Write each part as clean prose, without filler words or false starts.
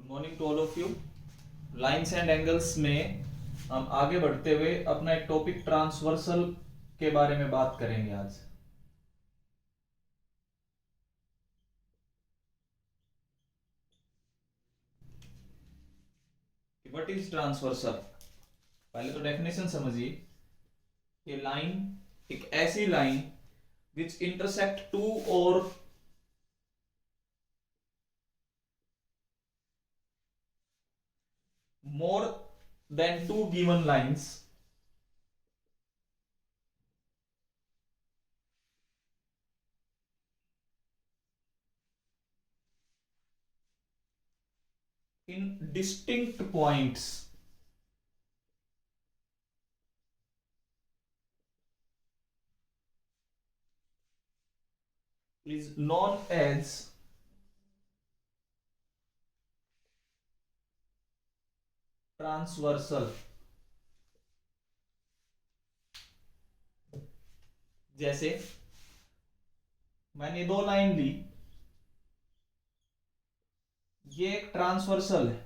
Morning to all of you. Lines and angles में हम आगे बढ़ते हुए अपना एक टॉपिक ट्रांसवर्सल के बारे में बात करेंगे आज। What is transversal? पहले तो डेफिनेशन समझिए कि लाइन एक ऐसी लाइन विच इंटरसेक्ट टू और more than two given lines in distinct points is known as transversal. जैसे मैंने दो लाइन ली, ये एक ट्रांसवर्सल है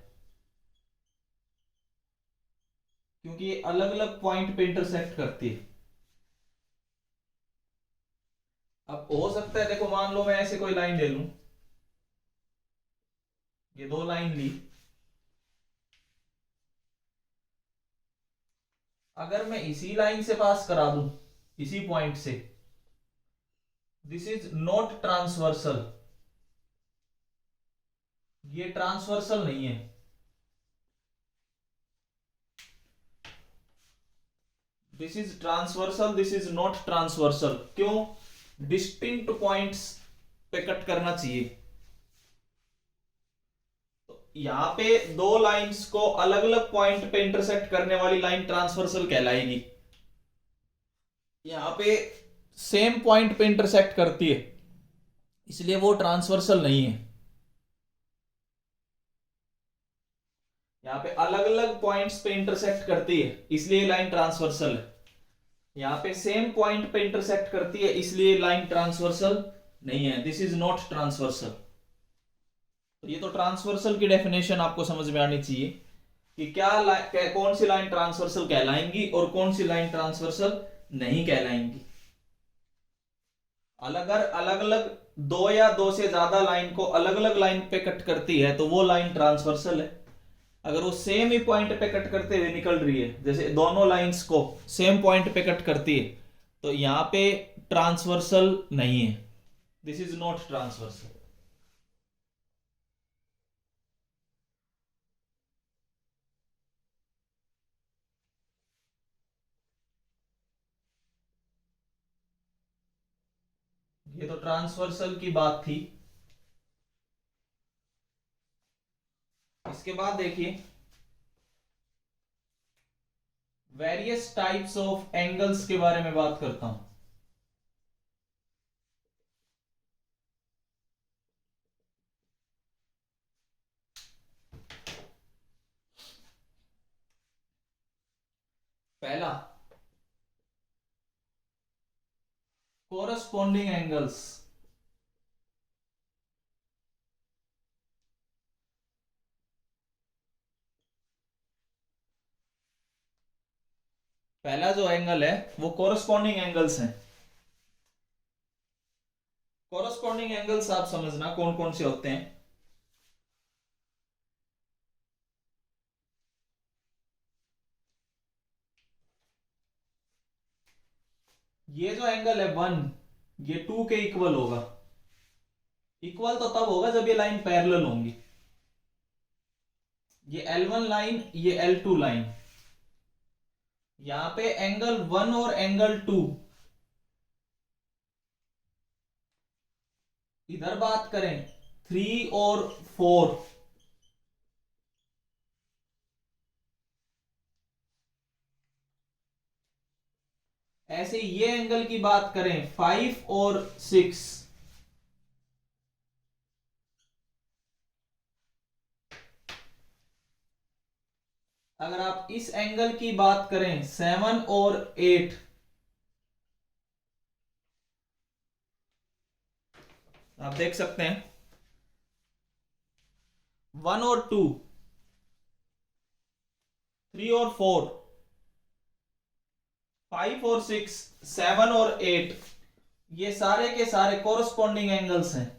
क्योंकि ये अलग अलग पॉइंट पे इंटरसेक्ट करती है। अब हो सकता है, देखो मान लो मैं ऐसे कोई लाइन ले लूं, ये दो लाइन ली, अगर मैं इसी लाइन से पास करा दूं इसी पॉइंट से, दिस इज नॉट ट्रांसवर्सल, ये ट्रांसवर्सल नहीं है। This is transversal, this is not transversal. क्यों? डिस्टिंक्ट पॉइंट्स पे कट करना चाहिए। तो यहां पे दो लाइंस को अलग अलग पॉइंट पे इंटरसेक्ट करने वाली लाइन ट्रांसवर्सल कहलाएगी। यहां पे सेम पॉइंट पे इंटरसेक्ट करती है, इसलिए वो ट्रांसवर्सल नहीं है। यहां पे अलग अलग पॉइंट्स पे इंटरसेक्ट करती है, इसलिए लाइन ट्रांसवर्सल है। यहां पे सेम पॉइंट पे इंटरसेक्ट करती है, इसलिए लाइन ट्रांसवर्सल नहीं है। This is not transversal. तो ये तो ट्रांसवर्सल की डेफिनेशन आपको समझ में आनी चाहिए कि कौन सी लाइन ट्रांसवर्सल कहलाएंगी और कौन सी लाइन ट्रांसवर्सल नहीं कहलाएंगी। अगर अलग अलग दो या दो से ज्यादा लाइन को अलग अलग लाइन पे कट करती है तो वो लाइन ट्रांसवर्सल है। अगर वो सेम ही पॉइंट पे कट करते हुए निकल रही है, जैसे दोनों लाइंस को सेम पॉइंट पे कट करती है, तो यहां पे ट्रांसवर्सल नहीं है। This is not transversal. ये तो ट्रांसवर्सल की बात थी। इसके बाद देखिए वेरियस टाइप्स ऑफ एंगल्स के बारे में बात करता हूं। पहला, कोरस्पॉन्डिंग एंगल्स। पहला जो एंगल है वो कोरस्पॉन्डिंग एंगल्स हैं। कोरस्पॉन्डिंग एंगल्स आप समझना कौन कौन से होते हैं। ये जो एंगल है वन, ये टू के इक्वल होगा। इक्वल तो तब होगा जब ये लाइन पैरेलल होंगी। ये L1 लाइन, ये L2 लाइन। यहां पे एंगल वन और एंगल टू, इधर बात करें थ्री और फोर, ऐसे ये एंगल की बात करें फाइव और सिक्स, अगर आप इस एंगल की बात करें सेवन और एट, आप देख सकते हैं 1 और 2, 3 और 4, 5 और 6, 7 और 8, ये सारे के सारे कोरस्पॉन्डिंग एंगल्स हैं।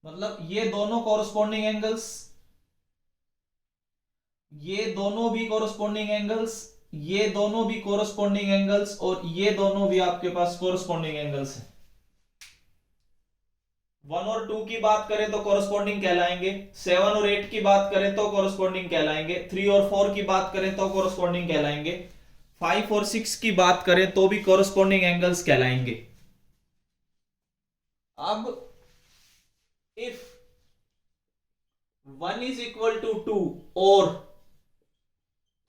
मतलब ये दोनों कोरस्पॉन्डिंग एंगल्स, ये दोनों भी कोरस्पॉन्डिंग एंगल्स, ये दोनों भी कोरस्पॉन्डिंग एंगल्स, और ये दोनों भी आपके पास कोरस्पॉन्डिंग एंगल्स हैं। 1 और 2 की बात करें तो कोरस्पॉन्डिंग कहलाएंगे, 7 और 8 की बात करें तो कोरस्पॉन्डिंग कहलाएंगे, 3 और 4 की बात करें तो कोरस्पॉन्डिंग कहलाएंगे, 5 और 6 की बात करें तो भी कोरस्पॉन्डिंग एंगल्स कहलाएंगे। अब इफ 1 is equal to 2 और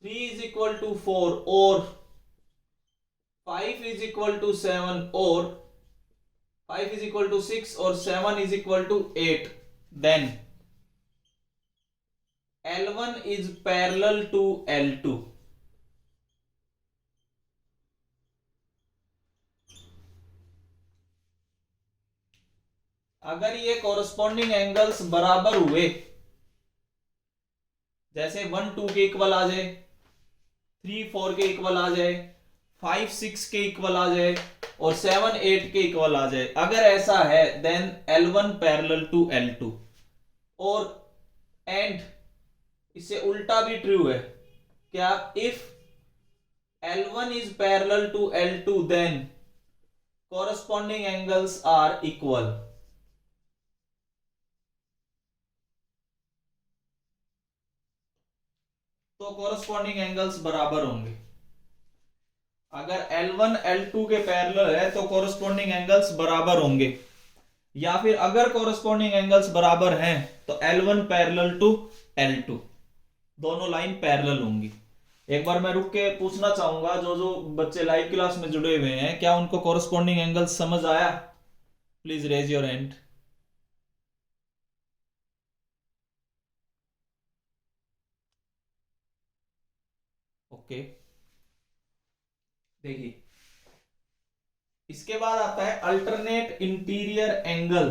3 is equal to 4 और 5 is equal to 7 और 5 is equal to 6 और 7 is equal to 8, then L1 is parallel to L2. अगर ये कोरस्पॉन्डिंग एंगल्स बराबर हुए, जैसे 1 2 के इक्वल आ जाए, 3 4 के इक्वल आ जाए, 5 6 के इक्वल आ जाए और 7 8 के इक्वल आ जाए, अगर ऐसा है then L1 parallel to L2। और एंड इससे उल्टा भी ट्रू है, क्या? If L1 is parallel to L2 then corresponding angles are equal। तो कोरस्पॉन्डिंग एंगल्स बराबर होंगे। अगर L1 L2 के पैरेलल है तो कोरस्पॉन्डिंग एंगल्स बराबर होंगे, या फिर अगर कोरस्पॉन्डिंग एंगल्स बराबर हैं तो L1 पैरेलल टू L2, दोनों लाइन पैरेलल होंगी। एक बार मैं रुक के पूछना चाहूंगा, जो जो बच्चे लाइव क्लास में जुड़े हुए हैं, क्या उनको कोरस्पॉन्डिंग एंगल्स समझ आया? Please raise your hand. Okay, देखिए इसके बाद आता है alternate interior angle.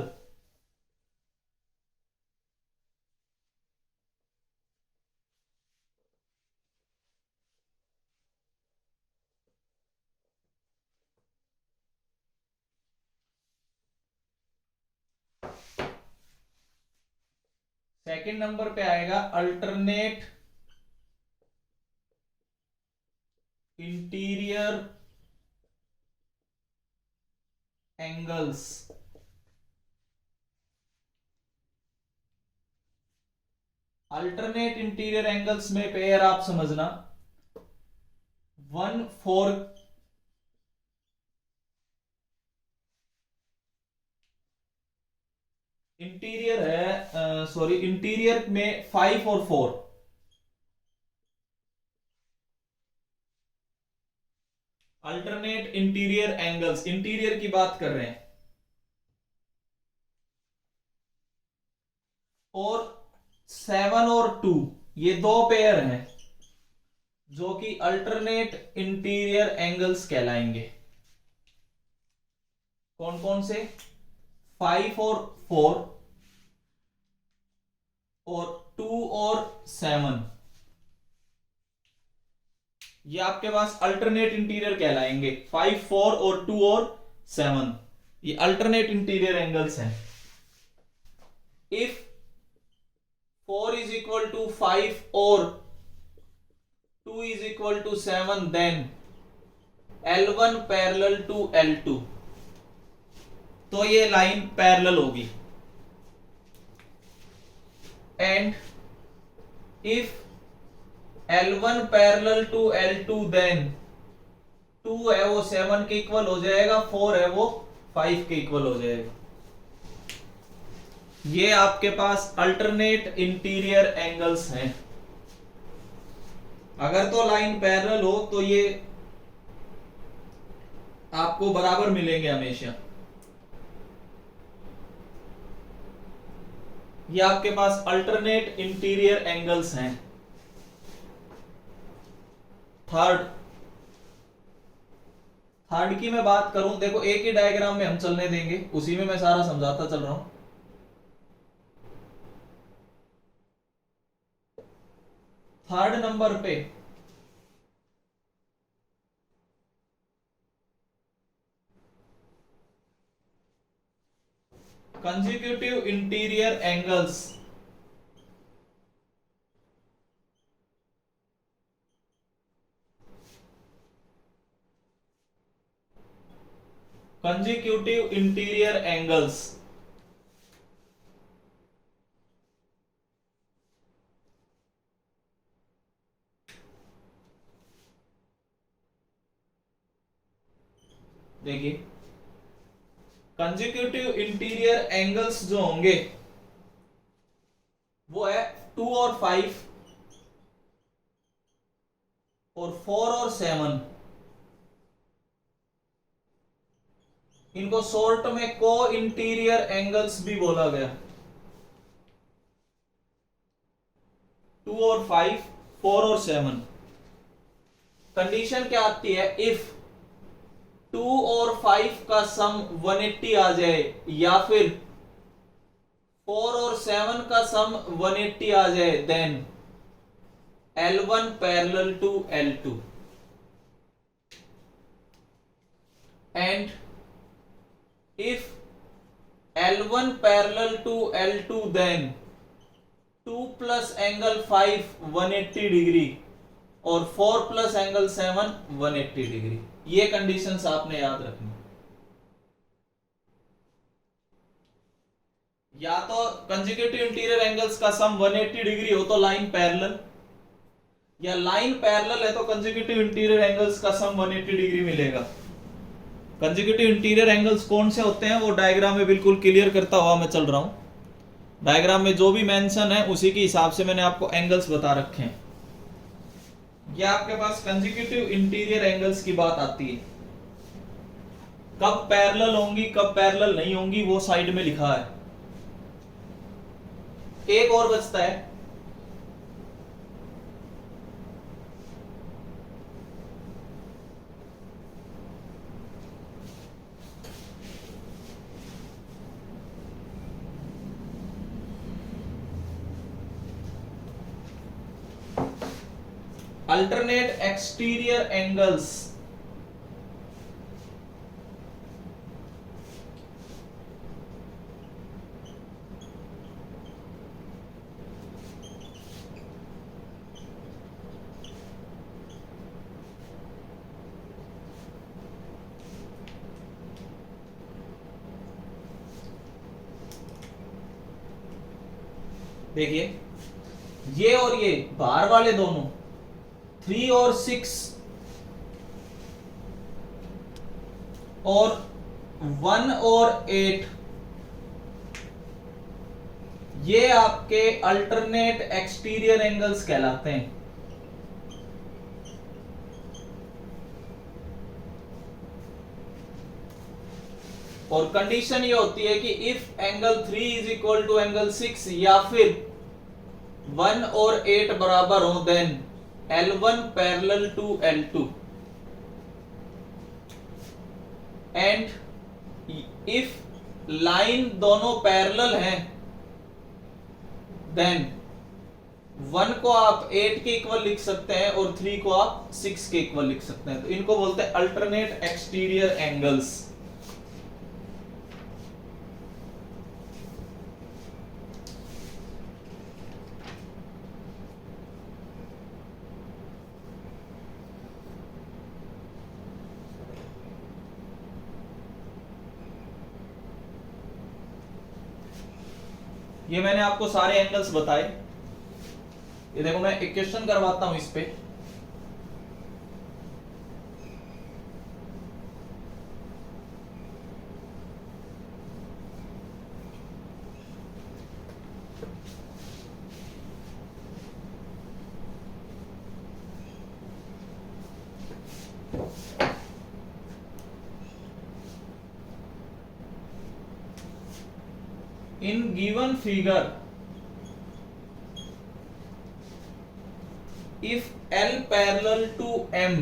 Second number पे आएगा alternate interior angles. Alternate interior angles में पेयर आप समझना, 1 4 इंटीरियर है, सॉरी इंटीरियर में 5 और 4, अल्टरनेट इंटीरियर एंगल्स, इंटीरियर की बात कर रहे हैं। और 7 और 2 ये दो पेयर हैं जो कि अल्टरनेट इंटीरियर एंगल्स कहलाएंगे। कौन कौन से? 5 और 4 और 2 और 7, ये आपके पास अल्टरनेट इंटीरियर कहलाएंगे। 5 4 और 2 और 7 ये अल्टरनेट इंटीरियर एंगल्स हैं। इफ 4 is equal to 5 और 2 is equal to 7 then L1 parallel to L2, तो ये लाइन पैरेलल होगी। And if L1 parallel to L2 then 2 है वो 7 के इक्वल हो जाएगा, 4 है वो 5 के इक्वल हो जाएगा। ये आपके पास अल्टरनेट इंटीरियर एंगल्स हैं। अगर तो लाइन पैरेलल हो तो ये आपको बराबर मिलेंगे हमेशा। ये आपके पास अल्टरनेट इंटीरियर एंगल्स हैं। थर्ड थर्ड की मैं बात करूं, देखो एक ही डायग्राम में हम चलने देंगे, उसी में मैं सारा समझाता चल रहा हूं। थर्ड नंबर पे consecutive interior angles, consecutive interior angles. देखिए कंसेक्यूटिव इंटीरियर एंगल्स जो होंगे वो है 2 और 5 और 4 और 7। इनको शॉर्ट में को इंटीरियर एंगल्स भी बोला गया। 2 और 5, 4 और 7। कंडीशन क्या आती है, इफ 2 और 5 का सम 180 आ जाए या फिर 4 और 7 का सम 180 आ जाए, then L1 parallel to L2 and if L1 parallel to L2 then 2 plus angle 5 180 degree और 4 plus angle 7 180 डिग्री। ये कंडीशंस आपने याद रखनी। या तो कंसेक्यूटिव इंटीरियर एंगल्स का सम 180 डिग्री हो तो लाइन पैरेलल, या लाइन पैरेलल है तो कंसेक्यूटिव इंटीरियर एंगल्स का सम 180 डिग्री मिलेगा। कंसेक्यूटिव इंटीरियर एंगल्स कौन से होते हैं वो डायग्राम में बिल्कुल क्लियर करता हुआ मैं चल रहा हूं। डायग्राम में जो भी मेंशन है उसी के हिसाब से मैंने आपको एंगल्स बता रखे हैं। ये आपके पास कंसेक्यूटिव इंटीरियर एंगल्स की बात आती है, कब पैरेलल होंगी कब पैरेलल नहीं होंगी वो साइड में लिखा है। एक और बचता है, अल्टरनेट एक्सटीरियर एंगल्स। देखिए ये और ये बाहर वाले दोनों 3 और 6 और 1 और 8 ये आपके अल्टरनेट एक्सटीरियर एंगल्स कहलाते हैं। और कंडीशन ये होती है कि if angle 3 is equal to angle 6 या फिर 1 और 8 बराबर हो, then L1 parallel to L2 and if line दोनों पैरेलल हैं देन 1 को आप 8 के इक्वल लिख सकते हैं और 3 को आप 6 के इक्वल लिख सकते हैं। तो इनको बोलते हैं अल्टरनेट एक्सटीरियर एंगल्स। ये मैंने आपको सारे एंगल्स बताए। ये देखो मैं एक क्वेश्चन करवाता हूं इस पे। In given figure, if L parallel to M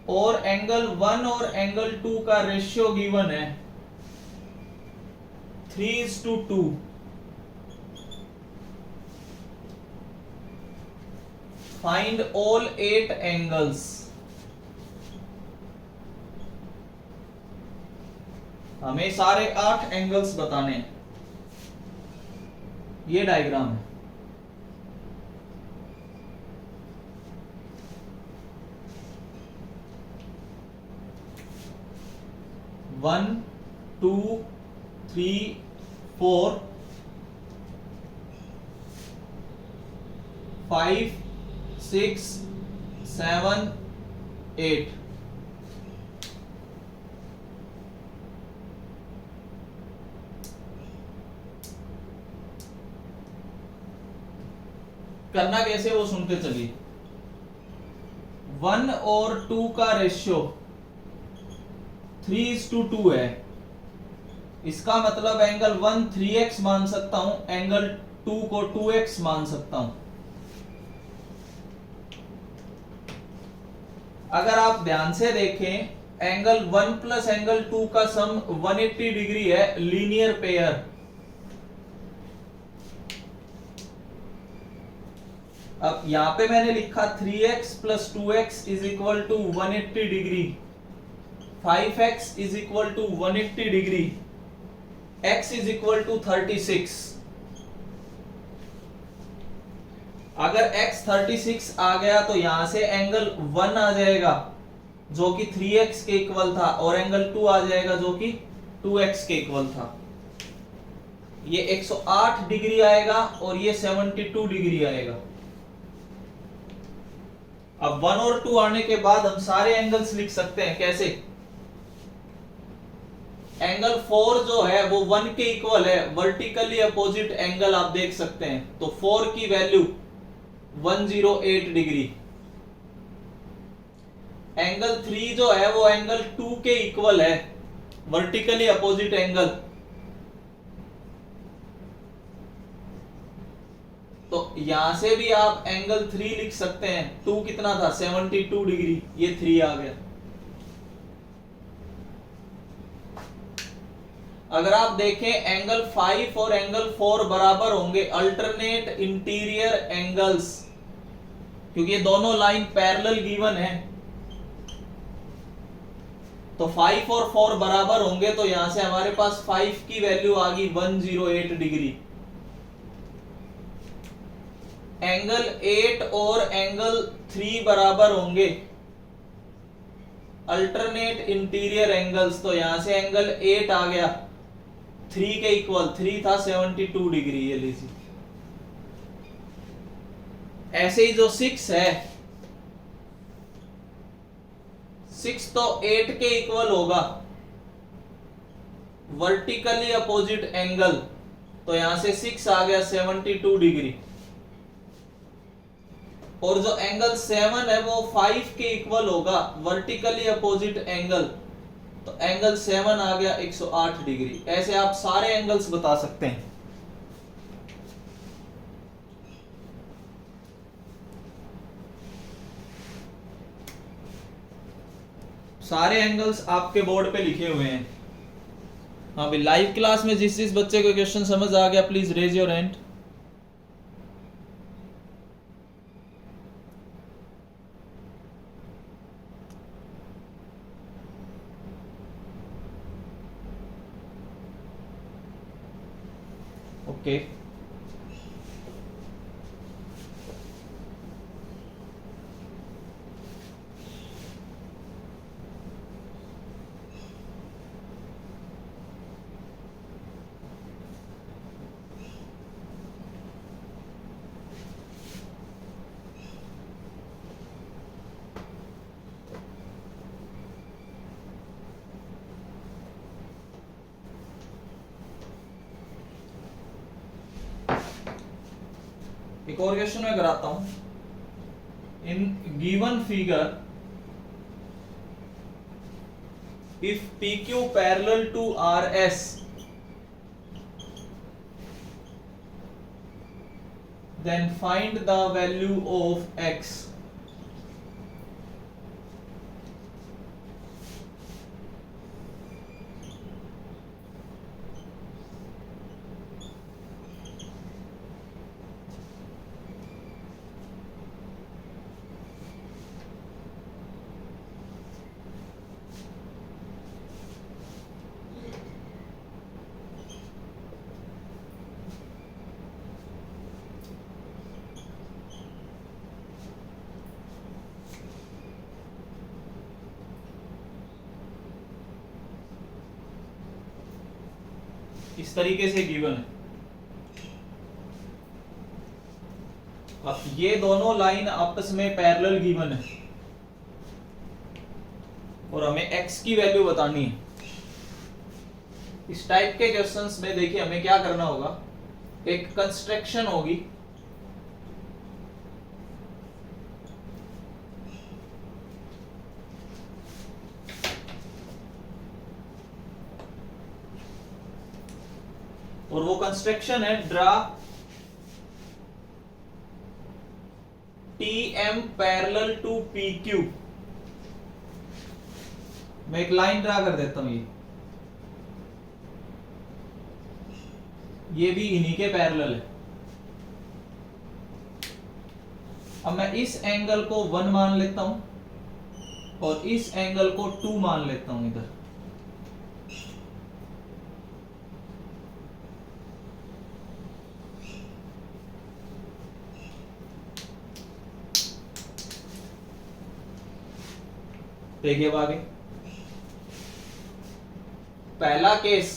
और एंगल 1 और एंगल 2 का रेशियो गिवन है 3:2। Find all 8 angles. हमें सारे 8 एंगल्स बताने हैं। ये डायग्राम है। वन, 2, 3, 4, 5, 6, 7, 8। करना कैसे वो सुनते चलिए। 1 और 2 का रेशियो 3:2 है। इसका मतलब एंगल 1 3x मान सकता हूं, एंगल 2 को 2x मान सकता हूं। अगर आप ध्यान से देखें एंगल 1 प्लस एंगल 2 का सम 180 डिग्री है, लीनियर पेयर। अब यहां पे मैंने लिखा 3x plus 2x is equal to 180 degree, 5x is equal to 180 degree, x is equal to 36। अगर x 36 आ गया तो यहां से एंगल 1 आ जाएगा जो कि 3x के इक्वल था, और एंगल 2 आ जाएगा जो कि 2x के इक्वल था। ये 108 डिग्री आएगा और ये 72 डिग्री आएगा। अब 1 और 2 आने के बाद हम सारे एंगल्स लिख सकते हैं। कैसे? एंगल 4 जो है वो 1 के इक्वल है, वर्टिकली अपोजिट एंगल आप देख सकते हैं। तो 4 की वैल्यू 108 डिग्री। एंगल 3 जो है वो एंगल 2 के इक्वल है, वर्टिकली अपोजिट एंगल। तो यहां से भी आप एंगल 3 लिख सकते हैं। 2 कितना था? 72 डिग्री। ये 3 आ गया। अगर आप देखें एंगल 5 और एंगल 4 बराबर होंगे, अल्टरनेट इंटीरियर एंगल्स, क्योंकि ये दोनों लाइन पैरेलल गिवन है। तो 5 और 4 बराबर होंगे तो यहां से हमारे पास 5 की वैल्यू आ गई 108 डिग्री। एंगल 8 और एंगल 3 बराबर होंगे, अल्टरनेट इंटीरियर एंगल्स। तो यहां से एंगल 8 आ गया 3 के इक्वल, 3 था 72 डिग्री। ये लीजिए। ऐसे ही जो 6 है, 6 तो 8 के इक्वल होगा, वर्टिकली अपोजिट एंगल। तो यहां से 6 आ गया 72 डिग्री। और जो एंगल 7 है वो 5 के इक्वल होगा, वर्टिकली अपोजिट एंगल। तो एंगल 7 आ गया 108 डिग्री। ऐसे आप सारे एंगल्स बता सकते हैं। सारे एंगल्स आपके बोर्ड पे लिखे हुए हैं। हाँ भाई, लाइव क्लास में जिस बच्चे को क्वेश्चन समझ आ गया please raise your hand. Okay, एक और क्वेश्चन मैं कराता हूं। In given figure, if PQ parallel to RS, then find the value of x। इस तरीके से गिवन है। अब ये दोनों लाइन आपस में पैरेलल गिवन है और हमें x की वैल्यू बतानी है। इस टाइप के क्वेश्चंस में देखिए हमें क्या करना होगा, एक कंस्ट्रक्शन होगी, और वो कंस्ट्रक्शन है draw TM parallel to PQ। मैं एक लाइन ड्रा कर देता हूं, ये भी इन्हीं के पैरेलल है। अब मैं इस एंगल को 1 मान लेता हूं और इस एंगल को 2 मान लेता हूं इधर। देखिए अब आगे पहला केस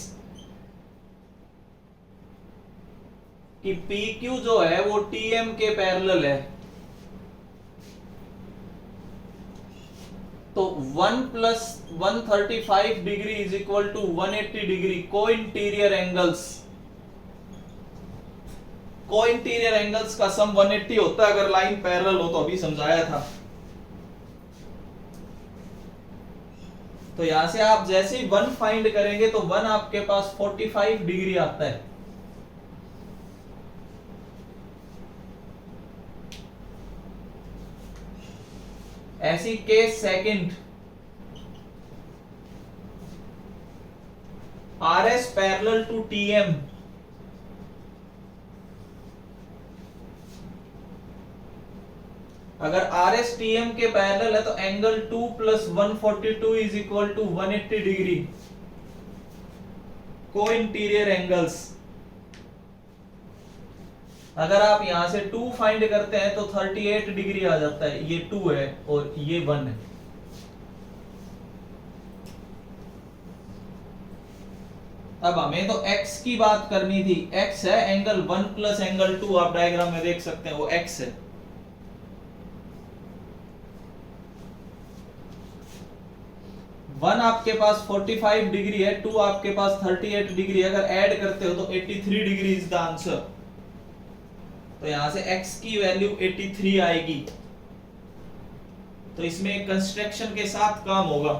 कि PQ जो है वो TM के पैरेलल है, तो 1 plus 135 degree is equal to 180 degree co interior angles. Co interior angles का सम 180 होता है अगर लाइन पैरेलल हो, तो अभी समझाया था। तो यहां से आप जैसे ही 1 फाइंड करेंगे तो 1 आपके पास 45 डिग्री आता है। ऐसी case second, RS parallel to TM। अगर RS TM के पैरेलल है तो angle 2 plus 142 is equal to 180 degree co interior angles. अगर आप यहां से 2 फाइंड करते हैं तो 38 डिग्री आ जाता है। ये 2 है और ये 1 है। अब हमें तो x की बात करनी थी। x है एंगल 1 प्लस एंगल 2, आप डायग्राम में देख सकते हैं वो x है। वन आपके पास 45 डिग्री है, 2 आपके पास 38 डिग्री है। अगर ऐड करते हो तो 83 डिग्री इज द आंसर। तो यहां से x की वैल्यू 83 आएगी। तो इसमें कंस्ट्रक्शन के साथ काम होगा।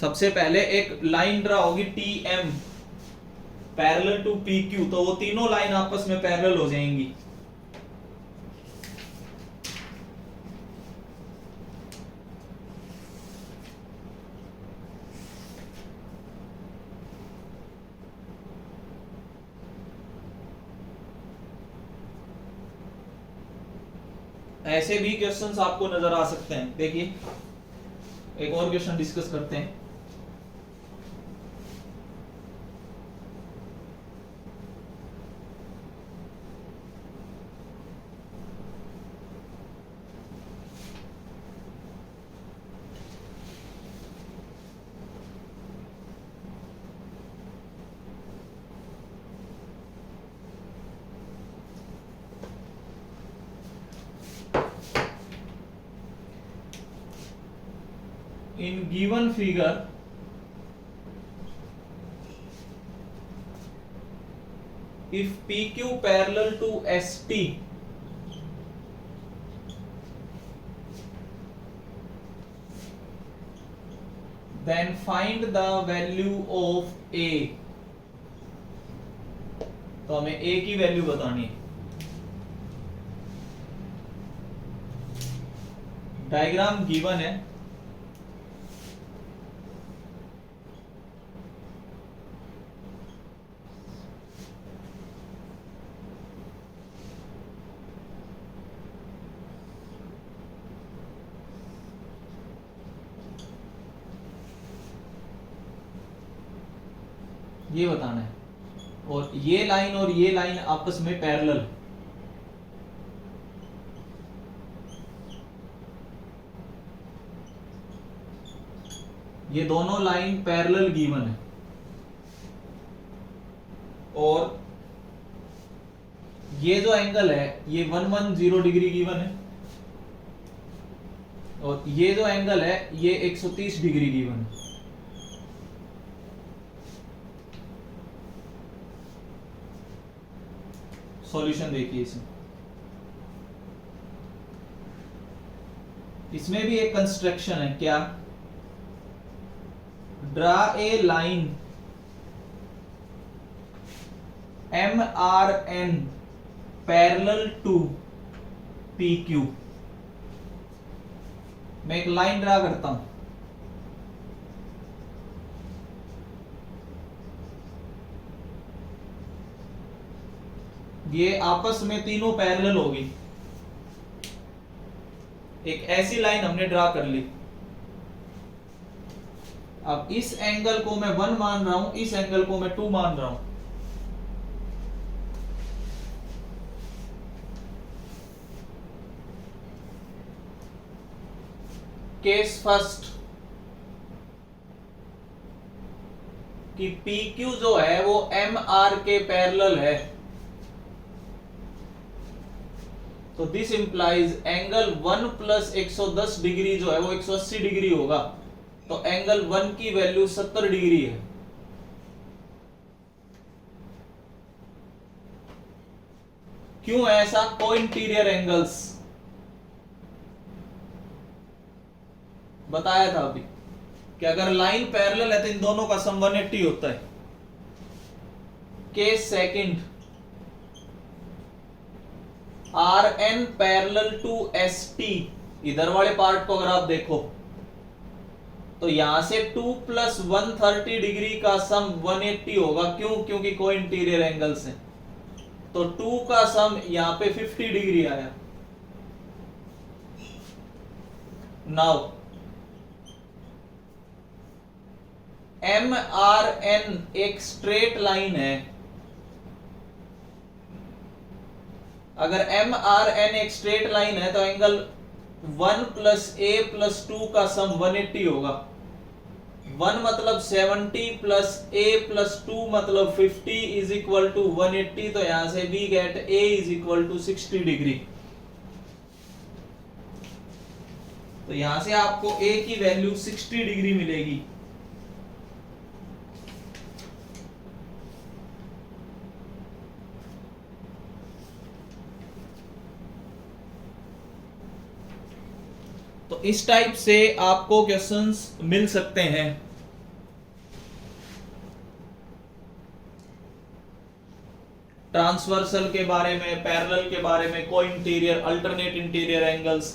सबसे पहले एक लाइन ड्रा होगी TM पैरेलल टू PQ, तो वो तीनों लाइन आपस में पैरेलल हो जाएंगी। ऐसे भी क्वेश्चंस आपको नजर आ सकते हैं। देखिए एक और क्वेश्चन डिस्कस करते हैं। In given figure, if PQ parallel to ST, then find the value of A। तो हमें A की वैल्यू बतानी है। डायग्राम गिवन है, ये बताना है। और ये लाइन आपस में पैरेलल। ये दोनों लाइन पैरेलल गिवन है और ये जो एंगल है ये 110 डिग्री गिवन है और ये जो एंगल है ये 130 डिग्री गिवन है। सॉल्यूशन देखिए इसमें भी एक कंस्ट्रक्शन है, क्या? Draw a line MRN parallel to PQ। मैं एक लाइन ड्रा करता हूं, ये आपस में तीनों पैरेलल होगी। एक ऐसी लाइन हमने ड्रा कर ली। अब इस एंगल को मैं 1 मान रहा हूं, इस एंगल को मैं 2 मान रहा हूं। केस फर्स्ट कि PQ जो है वो MR के पैरेलल है, तो this implies angle 1 plus 110 degree जो है वो 180 डिग्री होगा, तो एंगल 1 की वैल्यू 70 डिग्री है। क्यों ऐसा? को इंटीरियर एंगल्स बताया था अभी कि अगर लाइन पैरेलल है तो इन दोनों का सम 180 होता है। Case second, RN parallel to ST, इधर वाले पार्ट को अगर आप देखो तो यहां से 2 प्लस 130 डिग्री का सम 180 होगा। क्यों? क्योंकि को इंटीरियर एंगल्स हैं, तो 2 का सम यहां पे 50 डिग्री आया। नाउ MRN एक स्ट्रेट लाइन है। अगर MRN एक स्ट्रेट लाइन है तो एंगल 1 प्लस A प्लस 2 का सम 180 होगा। 1 मतलब 70 प्लस A प्लस 2 मतलब 50 इज इक्वल टू 180, तो यहां से we get A is equal to 60 degree. तो यहां से आपको A की वैल्यू 60 डिग्री मिलेगी। तो इस टाइप से आपको क्वेश्चंस मिल सकते हैं। ट्रांसवर्सल के बारे में, पैरेलल के बारे में, को इंटीरियर, अल्टरनेट इंटीरियर एंगल्स,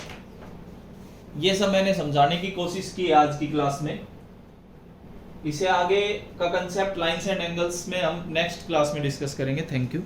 ये सब मैंने समझाने की कोशिश की आज की क्लास में। इसे आगे का कंसेप्ट लाइंस एंड एंगल्स में हम नेक्स्ट क्लास में डिस्कस करेंगे। Thank you.